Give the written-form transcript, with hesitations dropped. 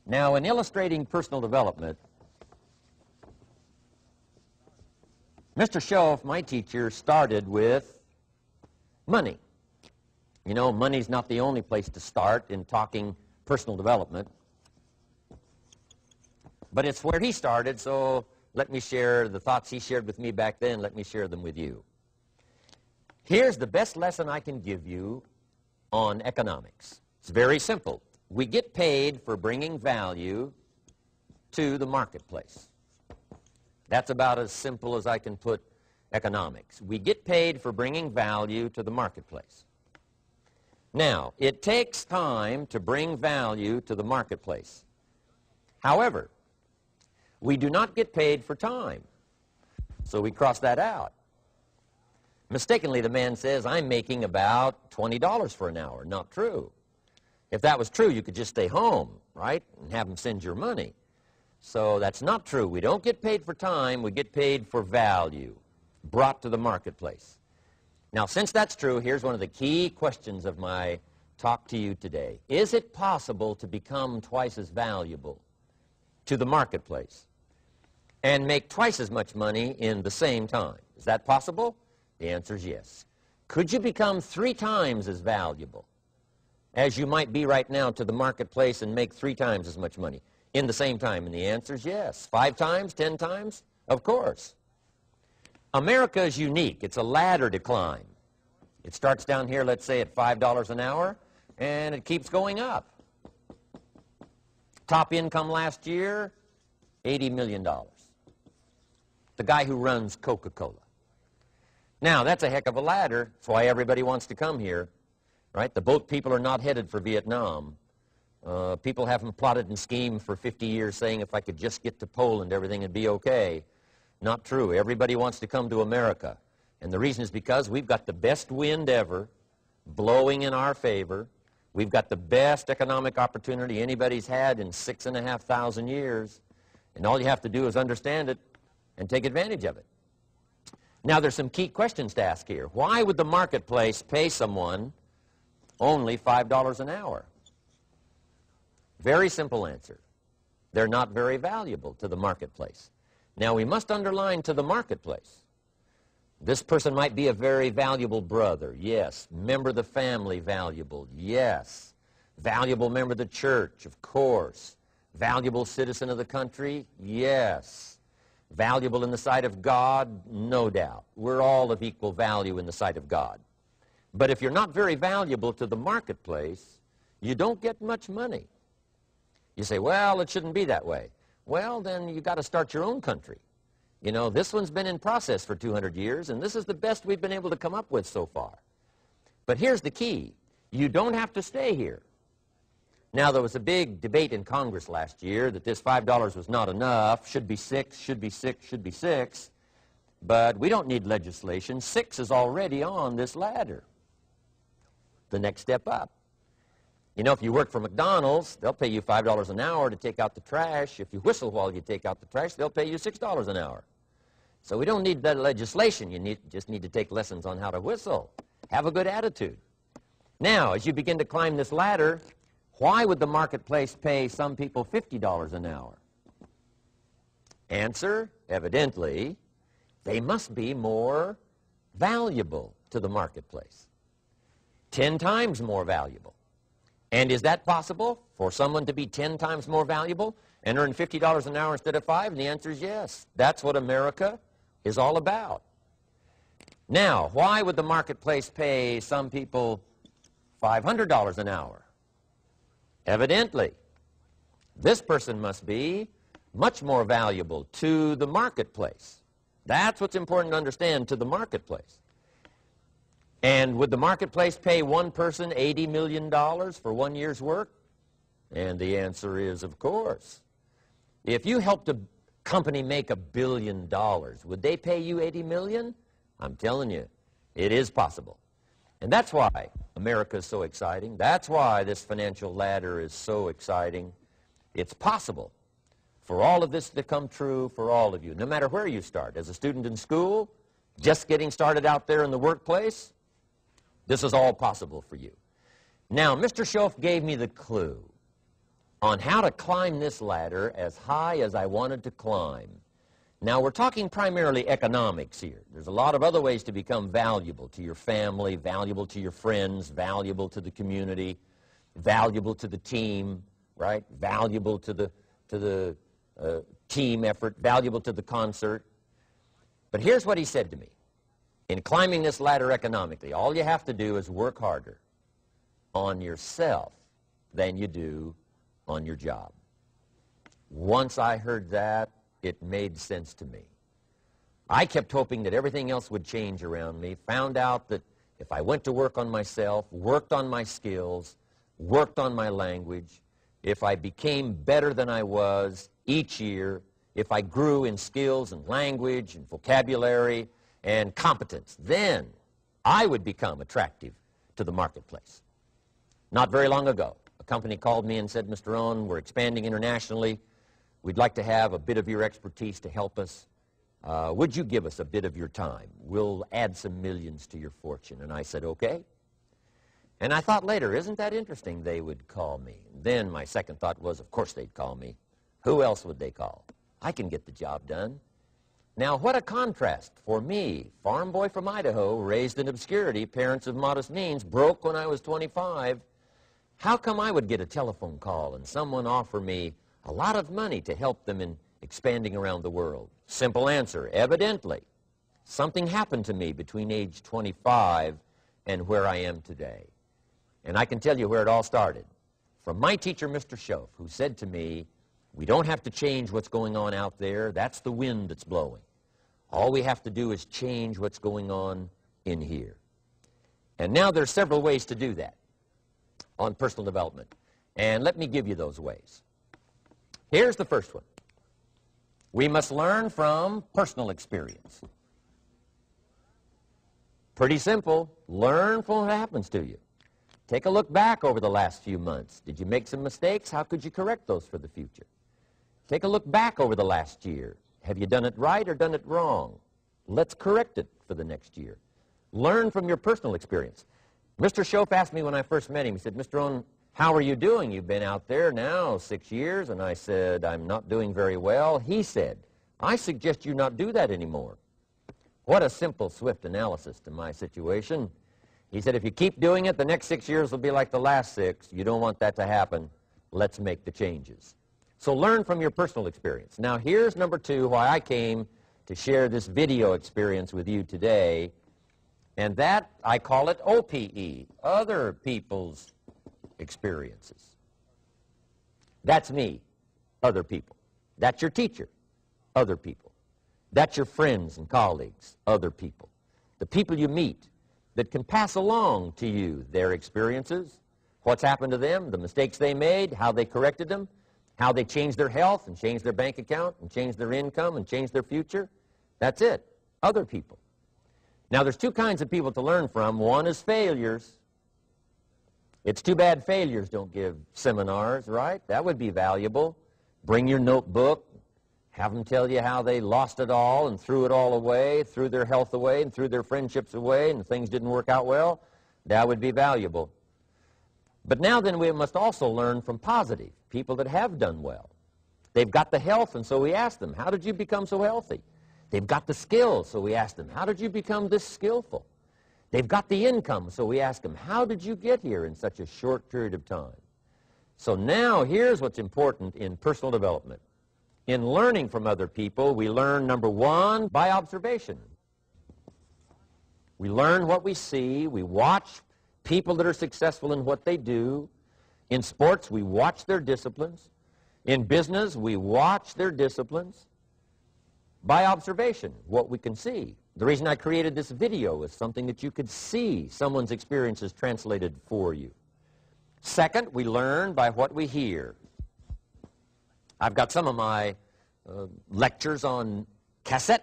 Now, in illustrating personal development, Mr. Shoaff, my teacher, started with money. You know, money's not the only place to start in talking personal development, but it's where he started, so let me share the thoughts he shared with me back then. Let me share them with you. Here's the best lesson I can give you on economics. It's very simple. We get paid for bringing value to the marketplace. That's about as simple as I can put economics. We get paid for bringing value to the marketplace. Now, it takes time to bring value to the marketplace. However, we do not get paid for time, so we cross that out. Mistakenly, the man says, I'm making about $20 for an hour. Not true. If that was true, you could just stay home, right, and have them send your money. So that's not true. We don't get paid for time. We get paid for value brought to the marketplace. Now, since that's true, here's one of the key questions of my talk to you today. Is it possible to become twice as valuable to the marketplace and make twice as much money in the same time? Is that possible? The answer is yes. Could you become 3 times as valuable as you might be right now to the marketplace and make 3 times as much money in the same time? And the answer is yes. 5 times, 10 times? Of course. America is unique. It's a ladder to climb. It starts down here, let's say, at $5 an hour, and it keeps going up. Top income last year, $80 million. The guy who runs Coca-Cola. Now, that's a heck of a ladder. That's why everybody wants to come here, right? The boat people are not headed for Vietnam. People haven't plotted and schemed for 50 years saying if I could just get to Poland, everything would be okay. Not true. Everybody wants to come to America. And the reason is because we've got the best wind ever blowing in our favor. We've got the best economic opportunity anybody's had in 6,500 years. And all you have to do is understand it and take advantage of it. Now, there's some key questions to ask here. Why would the marketplace pay someone only $5 an hour? Very simple answer. They're not very valuable to the marketplace. Now, we must underline to the marketplace. This person might be a very valuable brother, yes. Member of the family, valuable, yes. Valuable member of the church, of course. Valuable citizen of the country, yes. Valuable in the sight of God, no doubt. We're all of equal value in the sight of God. But if you're not very valuable to the marketplace, you don't get much money. You say, well, it shouldn't be that way. Well, then you got to start your own country. You know, this one's been in process for 200 years, and this is the best we've been able to come up with so far. But here's the key. You don't have to stay here. Now, there was a big debate in Congress last year that this $5 was not enough, should be 6, should be 6, should be 6. But we don't need legislation. 6 is already on this ladder. The next step up. You know, if you work for McDonald's, they'll pay you $5 an hour to take out the trash. If you whistle while you take out the trash, they'll pay you $6 an hour. So we don't need that legislation. You just need to take lessons on how to whistle. Have a good attitude. Now, as you begin to climb this ladder, why would the marketplace pay some people $50 an hour? Answer, evidently, they must be more valuable to the marketplace. 10 times more valuable. And is that possible for someone to be 10 times more valuable and earn $50 an hour instead of 5? And the answer is yes. That's what America is all about. Now, why would the marketplace pay some people $500 an hour? Evidently, this person must be much more valuable to the marketplace. That's what's important to understand, to the marketplace. And would the marketplace pay one person $80 million for 1 year's work? And the answer is, of course. If you helped a company make $1 billion, would they pay you $80 million? I'm telling you, it is possible. And that's why America is so exciting. That's why this financial ladder is so exciting. It's possible for all of this to come true for all of you, no matter where you start. As a student in school, just getting started out there in the workplace, this is all possible for you. Now, Mr. Shoaff gave me the clue. on how to climb this ladder as high as I wanted to climb. Now, we're talking primarily economics here. There's a lot of other ways to become valuable to your family, valuable to your friends, valuable to the community, valuable to the team, right? Valuable to the team effort, valuable to the concert. But here's what he said to me. In climbing this ladder economically, all you have to do is work harder on yourself than you do on your job. Once I heard that, it made sense to me. I kept hoping that everything else would change around me, found out that if I went to work on myself, worked on my skills, worked on my language, if I became better than I was each year, if I grew in skills and language and vocabulary and competence, then I would become attractive to the marketplace. Not very long ago, a company called me and said, Mr. Rohn, we're expanding internationally. We'd like to have a bit of your expertise to help us. Would you give us a bit of your time? We'll add some millions to your fortune. And I said, okay. And I thought later, isn't that interesting they would call me? Then my second thought was, of course they'd call me. Who else would they call? I can get the job done. Now, what a contrast for me, farm boy from Idaho, raised in obscurity, parents of modest means, broke when I was 25. How come I would get a telephone call and someone offer me a lot of money to help them in expanding around the world? Simple answer, evidently. Something happened to me between age 25 and where I am today. And I can tell you where it all started. From my teacher, Mr. Shoaff, who said to me, we don't have to change what's going on out there. That's the wind that's blowing. All we have to do is change what's going on in here. And now there's several ways to do that on personal development. And let me give you those ways. Here's the first one. We must learn from personal experience. Pretty simple. Learn from what happens to you. Take a look back over the last few months. Did you make some mistakes? How could you correct those for the future? Take a look back over the last year. Have you done it right or done it wrong? Let's correct it for the next year. Learn from your personal experience. Mr. Shoaff asked me when I first met him, he said, Mr. Rohn, how are you doing? You've been out there now 6 years. And I said, I'm not doing very well. He said, I suggest you not do that anymore. What a simple, swift analysis to my situation. He said, if you keep doing it, the next 6 years will be like the last 6. You don't want that to happen. Let's make the changes. So learn from your personal experience. Now, here's number 2, why I came to share this video experience with you today. And that, I call it OPE, other people's experiences. That's me, other people. That's your teacher, other people. That's your friends and colleagues, other people. The people you meet that can pass along to you their experiences, what's happened to them, the mistakes they made, how they corrected them, how they changed their health and changed their bank account and changed their income and changed their future. That's it, other people. Now, there's 2 kinds of people to learn from. One is failures. It's too bad failures don't give seminars, right? That would be valuable. Bring your notebook, have them tell you how they lost it all and threw it all away, threw their health away and threw their friendships away and things didn't work out well. That would be valuable. But now then we must also learn from positive, people that have done well. They've got the health, and so we ask them, how did you become so healthy? They've got the skills, so we ask them, how did you become this skillful? They've got the income, so we ask them, how did you get here in such a short period of time? So now here's what's important in personal development. In learning from other people, we learn, number 1, by observation. We learn what we see. We watch people that are successful in what they do. In sports, we watch their disciplines. In business, we watch their disciplines. By observation, what we can see. The reason I created this video is something that you could see someone's experiences translated for you. Second, we learn by what we hear. I've got some of my lectures on cassette